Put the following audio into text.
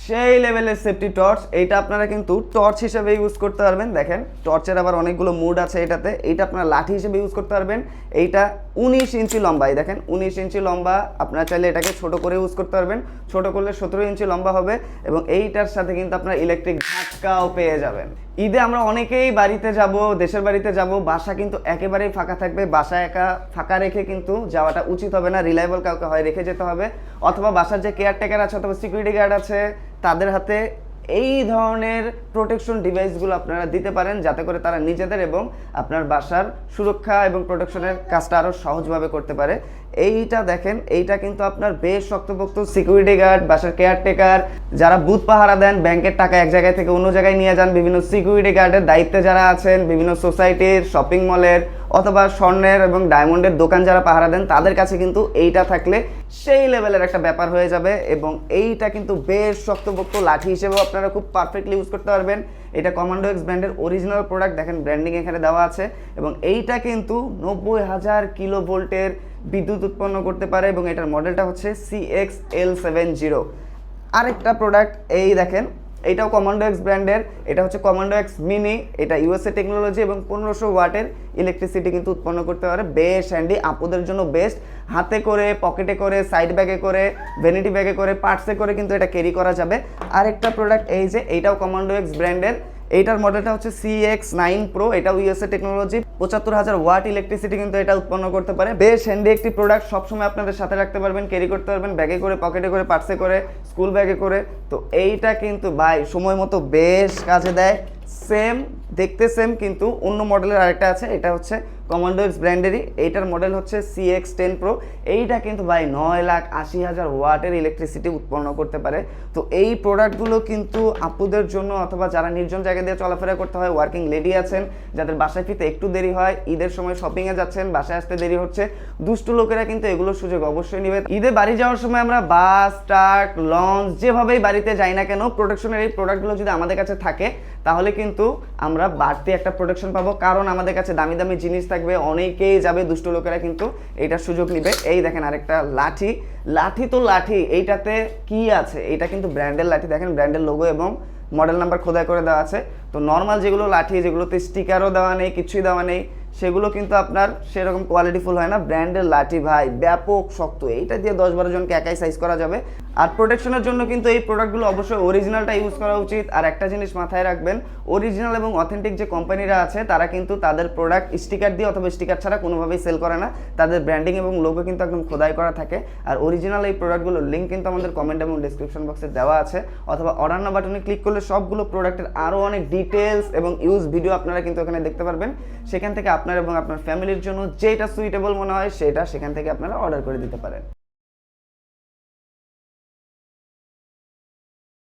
সেই লেভেলের safety torch. এইটা আপনারা কিন্তু টর্চ হিসেবে ইউজ করতে পারবেন। দেখেন টর্চের আবার অনেকগুলো মুড আছে এটাতে। এইটা আপনারা লাঠি হিসেবে ইউজ করতে পারবেন। এইটা 19 ইঞ্চি লম্বা, এই দেখেন 19 ইঞ্চি লম্বা। আপনারা চাইলে এটাকে ছোট করে ইউজ করতে পারবেন, ছোট করলে 17 ইঞ্চি লম্বা হবে। এবং এইটার সাথে কিন্তু আপনারা ইলেকট্রিক ঝাটকাও পেয়ে যাবেন। ঈদে আমরা অনেকেই বাড়িতে যাব, দেশের বাড়িতে যাব, বাসা কিন্তু একেবারেই ফাঁকা থাকবে। বাসা একা ফাঁকা রেখে কিন্তু যাওয়াটা উচিত হবে না, রিলায়েবল কাউকে হয় রেখে যেতে হবে, অথবা বাসার যে কেয়ারটেকার আছে অথবা সিকিউরিটি গার্ড আছে তাদের হাতে এই ধরনের প্রোটেকশন ডিভাইসগুলো আপনারা দিতে পারেন, যাতে করে তারা নিজেদের এবং আপনার বাসার সুরক্ষা এবং প্রোটেকশনের কাজটা আরও সহজভাবে করতে পারে। এইটা দেখেন, এইটা কিন্তু আপনার বেশ শক্তপোক্ত। সিকিউরিটি গার্ড, বাসার কেয়ারটেকার, যারা বুথ পাহারা দেন, ব্যাংকের টাকা এক জায়গায় থেকে অন্য জায়গায় নিয়ে যান, বিভিন্ন সিকিউরিটি গার্ডের দায়িত্বে যারা আছেন, বিভিন্ন সোসাইটির, শপিং মলের অথবা স্বর্ণের এবং ডায়মন্ডের দোকান যারা পাহারা দেন, তাদের কাছে কিন্তু এইটা থাকলে সেই লেভেলের একটা ব্যাপার হয়ে যাবে। এবং এইটা কিন্তু বেশ শক্তপোক্ত, লাঠি হিসেবেও আপনারা খুব পারফেক্টলি ইউজ করতে পারবেন। এটা কমান্ডো এক্স ব্র্যান্ডের অরিজিনাল প্রোডাক্ট, দেখেন ব্র্যান্ডিং এখানে দেওয়া আছে। এবং এইটা কিন্তু 90,000 কিলো ভোল্টের বিদ্যুৎ উৎপন্ন করতে পারে এবং এটার মডেলটা হচ্ছে CXL70। আরেকটা প্রোডাক্ট এই দেখেন, এটাও কমান্ডো এক্স ব্র্যান্ডের, এটা হচ্ছে কমান্ডো এক্স মিনি। এটা USA টেকনোলজি এবং 1500 ওয়াটের ইলেকট্রিসিটি কিন্তু উৎপন্ন করতে পারে। বেশ হ্যান্ডি, আপুদের জন্য বেস্ট। হাতে করে, পকেটে করে, সাইড ব্যাগে করে, ভ্যানিটি ব্যাগে করে, পার্টসে করে কিন্তু এটা ক্যারি করা যাবে। আরেকটা প্রোডাক্ট এই যে, এইটাও কমান্ডো এক্স ব্র্যান্ডের, এইটার মডেলটা হচ্ছে CX9 Pro। এটাও USA টেকনোলজি, 75,000 ওয়াট ইলেকট্রিসিটি কিন্তু এটা উৎপন্ন করতে পারে। বেশ হ্যান্ডি একটি প্রোডাক্ট, সবসময় আপনাদের সাথে রাখতে পারবেন, ক্যারি করতে পারবেন, ব্যাগে করে, পকেটে করে, পার্সে করে, স্কুল ব্যাগে করে। তো এইটা কিন্তু ভাই সময় মতো বেশ কাজে দেয়। সেম দেখতে সেম, কিন্তু অন্য মডেলের আরেকটা আছে, এটা হচ্ছে কমান্ডো এক্স ব্র্যান্ডেরই। এইটার মডেল হচ্ছে CX10 Pro। এইটা কিন্তু ভাই 9,80,000 ওয়াটের ইলেকট্রিসিটি উৎপন্ন করতে পারে। তো এই প্রোডাক্টগুলো কিন্তু আপুদের জন্য, অথবা যারা নির্জন জায়গা দিয়ে চলাফেরা করতে হয়, ওয়ার্কিং লেডি আছেন, যাদের বাসায় ফিরতে একটু দেরি হয়, ঈদের সময় শপিংয়ে যাচ্ছেন, বাসায় আসতে দেরি হচ্ছে, দুষ্টু লোকেরা কিন্তু এগুলোর সুযোগ অবশ্যই নেবে। ঈদে বাড়ি যাওয়ার সময় আমরা বাস, ট্রাক, লঞ্চ যেভাবেই বাড়িতে যাই না কেন, প্রোটেকশনের এই প্রোডাক্টগুলো যদি আমাদের কাছে থাকে তাহলে কিন্তু আমরা বাড়তি একটা প্রোটেকশন পাবো, কারণ আমাদের কাছে দামি দামি জিনিস থাকবে, অনেকেই যাবে, দুষ্ট লোকেরা কিন্তু এইটার সুযোগ নেবে। এই দেখেন আরেকটা লাঠি, লাঠি তো লাঠি, এইটাতে কি আছে, এটা কিন্তু ব্র্যান্ডের লাঠি, দেখেন ব্র্যান্ডের লোগো এবং মডেল নাম্বার খোদাই করে দেওয়া আছে। তো নর্মাল যেগুলো লাঠি, যেগুলোতে স্টিকারও দেওয়া নেই, কিছুই দেওয়া নেই, সেগুলো কিন্তু আপনার সেরকম কোয়ালিটিফুল হয় না। ব্র্যান্ডের লাঠি ভাই ব্যাপক শক্ত, এইটা দিয়ে 10-12 জনকে একাই সাইজ করা যাবে। আর প্রোটেকশনের জন্য কিন্তু এই প্রোডাক্টগুলো অবশ্যই অরিজিনালটা ইউজ করা উচিত। আর একটা জিনিস মাথায় রাখবেন, অরিজিনাল এবং অথেন্টিক যে কোম্পানিরা আছে তারা কিন্তু তাদের প্রোডাক্ট স্টিকার দিয়ে অথবা স্টিকার ছাড়া কোনোভাবেই সেল করে না। তাদের ব্র্যান্ডিং এবং লোগো কিন্তু একদম খোদাই করা থাকে। আর অরিজিনাল এই প্রোডাক্টগুলোর লিঙ্ক কিন্তু আমাদের কমেন্ট এবং ডিসক্রিপশন বক্সে দেওয়া আছে, অথবা অর্ডার নাও বাটনে ক্লিক করলে সবগুলো প্রোডাক্টের আরও অনেক ডিটেলস এবং ইউজ ভিডিও আপনারা কিন্তু ওখানে দেখতে পারবেন। সেখান থেকে আপনার এবং আপনার ফ্যামিলির জন্য যেটা সুইটেবল মনে হয় সেটা সেখান থেকে আপনারা অর্ডার করে দিতে পারেন।